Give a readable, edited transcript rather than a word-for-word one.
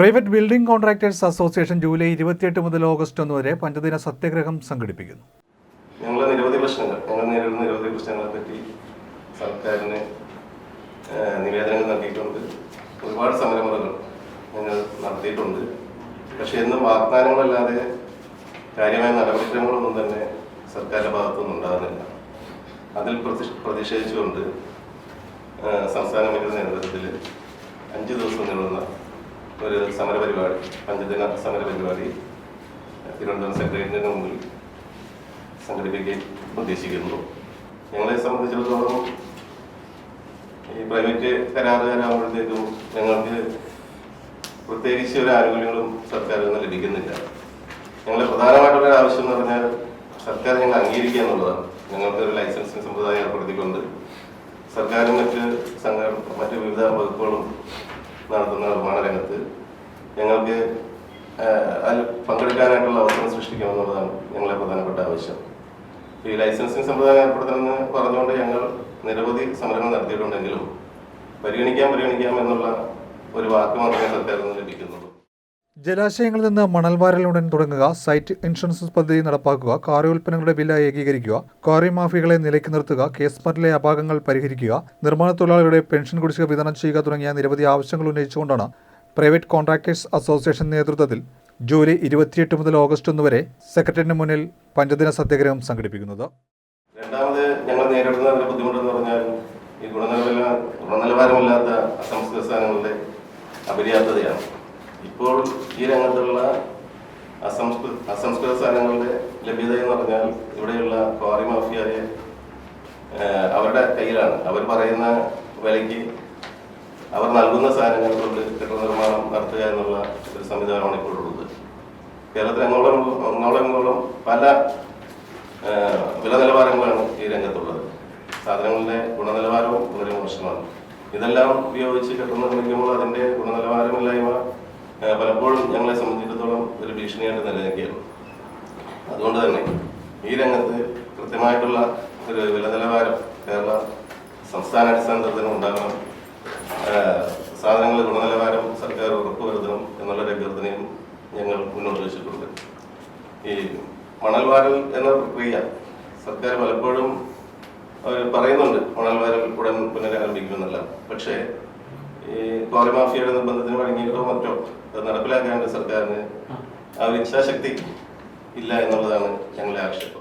Private building contractors association July 28 മുതൽ August 1 വരെ പഞ്ചദിന സത്യാഗ്രഹം സംഘടിപ്പിക്കുന്നു. ഞങ്ങൾ നേരിടുന്ന നിരവധി പ്രശ്നങ്ങളെ പറ്റി സർക്കാരിന് നിവേദനങ്ങൾ നൽകിയിട്ടുണ്ട്. ഒരുപാട് സമരമുറകൾ ഞങ്ങൾ നടത്തിയിട്ടുണ്ട്. പക്ഷേ എന്നും വാഗ്ദാനങ്ങളല്ലാതെ കാര്യമായ നടപടിക്രമങ്ങളൊന്നും തന്നെ സർക്കാരിൻ്റെ ഭാഗത്തുനിന്നും ഉണ്ടാകുന്നില്ല. അതിൽ പ്രതിഷേധിച്ചുകൊണ്ട് സംസ്ഥാന കമ്മിറ്റിയുടെ നേതൃത്വത്തിൽ 5 ദിവസം നീളുന്ന ഒരു സമരപരിപാടി, പഞ്ചദിന സമരപരിപാടി തിരുവനന്തപുരം സെക്രട്ടേറിയറ്റിന് മുമ്പിൽ സംഘടിപ്പിക്കാൻ ഉദ്ദേശിക്കുന്നു. ഞങ്ങളെ സംബന്ധിച്ചിടത്തോളം ഈ പ്രൈവറ്റ് കരാറുകാരാകുമ്പോഴത്തേക്കും ഞങ്ങൾക്ക് പ്രത്യേകിച്ച് ഒരു ആനുകൂല്യങ്ങളും സർക്കാരിൽ നിന്ന് ലഭിക്കുന്നില്ല. ഞങ്ങളുടെ പ്രധാനമായിട്ടുള്ള ആവശ്യം എന്ന് പറഞ്ഞാൽ സർക്കാർ ഞങ്ങൾ അംഗീകരിക്കുക എന്നുള്ളതാണ്. ഞങ്ങൾക്ക് ഒരു ലൈസൻസിങ് സമ്പ്രദായം ഏർപ്പെടുത്തിക്കൊണ്ട് സർക്കാരും മറ്റ് വിവിധ വകുപ്പുകളും നടത്തുന്ന നിർമ്മാണ രംഗത്ത് ഞങ്ങൾക്ക് അതിൽ പങ്കെടുക്കാനായിട്ടുള്ള അവസരം സൃഷ്ടിക്കണമെന്നുള്ളതാണ് ഞങ്ങളെ പ്രധാനപ്പെട്ട ആവശ്യം. ഈ ലൈസൻസിങ് സമ്പ്രദായം ഏർപ്പെടുത്തണമെന്ന് പറഞ്ഞുകൊണ്ട് ഞങ്ങൾ നിരവധി സമരങ്ങൾ നടത്തിയിട്ടുണ്ടെങ്കിലും പരിഗണിക്കാം എന്നുള്ള ഒരു വാക്ക് മാത്രമേ സർക്കാരിൽ നിന്ന് ലഭിക്കുന്നുള്ളൂ. ജലാശയങ്ങളിൽ നിന്ന് മണൽ വാരലുടൻ തുടങ്ങുക, സൈറ്റ് ഇൻഷുറൻസ് പദ്ധതി നടപ്പാക്കുക, ക്വാറി ഉൽപ്പന്നങ്ങളുടെ വില ഏകീകരിക്കുക, ക്വാറി മാഫിയകളെ നിലയ്ക്ക് നിർത്തുക, കേസ് മറ്റിലെ അപാകങ്ങൾ പരിഹരിക്കുക, നിർമ്മാണ തൊഴിലാളികളുടെ പെൻഷൻ കുടിശ്ശിക വിതരണം ചെയ്യുക തുടങ്ങിയ നിരവധി ആവശ്യങ്ങൾ ഉന്നയിച്ചുകൊണ്ടാണ് പ്രൈവറ്റ് കോൺട്രാക്ടേഴ്സ് അസോസിയേഷൻ നേതൃത്വത്തിൽ ജൂലൈ 28 മുതൽ ഓഗസ്റ്റ് 1 വരെ സെക്രട്ടേറിയറ്റിന് മുന്നിൽ പഞ്ചദിന സത്യാഗ്രഹം സംഘടിപ്പിക്കുന്നത്. രണ്ടാമത് ഞങ്ങൾ നേരിടുന്ന ഒരു ബുദ്ധിമുട്ടെന്ന് പറഞ്ഞാൽ ഈ ഗുണനിലവാരമില്ലാത്ത അസംസ്കൃത സാധനങ്ങളുടെ അപര്യാപ്തതയാണ്. ഇപ്പോൾ ഈ രംഗത്തുള്ള അസംസ്കൃത സാധനങ്ങളുടെ ലഭ്യത എന്ന് പറഞ്ഞാൽ ഇവിടെയുള്ള ക്വാറി മാഫിയയെ അവരുടെ കയ്യിലാണ്. അവർ പറയുന്ന വിലയ്ക്ക് അവർ നൽകുന്ന സാധനങ്ങൾ കൊണ്ട് കെട്ടിട നിർമ്മാണം നടത്തുക എന്നുള്ള ഒരു സംവിധാനമാണ് ഇപ്പോഴുള്ളത്. കേരളത്തിൽ അങ്ങോളം പല വില നിലവാരങ്ങളാണ് ഈ രംഗത്തുള്ളത്. സാധനങ്ങളുടെ ഗുണനിലവാരവും വളരെ മോശമാണ്. ഇതെല്ലാം ഉപയോഗിച്ച് കെട്ടിട നിർമ്മിക്കുമ്പോൾ അതിൻ്റെ ഗുണനിലവാരമില്ലായ്മ പലപ്പോഴും ഞങ്ങളെ സംബന്ധിച്ചിടത്തോളം ഒരു ഭീഷണിയായിട്ട് നിലനിൽക്കുകയാണ്. അതുകൊണ്ട് തന്നെ ഈ രംഗത്ത് കൃത്യമായിട്ടുള്ള ഒരു വില നിലവാരം കേരള സംസ്ഥാനാടിസ്ഥാനത്തിൽ തന്നെ ഉണ്ടാകണം. സാധനങ്ങളുടെ ഗുണനിലവാരം സർക്കാർ ഉറപ്പുവരുത്തണം എന്നുള്ള അഭ്യർത്ഥനയും ഞങ്ങൾ മുന്നോട്ട് വെച്ചിട്ടുണ്ട്. ഈ മണൽ വാരൽ എന്ന പ്രക്രിയ സർക്കാർ പലപ്പോഴും അവർ പറയുന്നുണ്ട് മണൽ വാരൽ ഉടൻ പുനരാരംഭിക്കുമെന്നല്ല. പക്ഷേ ഈ ക്വാറി മാഫിയയുടെ നിർബന്ധത്തിന് വഴങ്ങിയിട്ടോ മറ്റോ അത് നടപ്പിലാക്കാനുള്ള സർക്കാരിന് ആ ഒരു ഇച്ഛാശക്തി ഇല്ല എന്നുള്ളതാണ് ഞങ്ങളുടെ ആക്ഷേപം.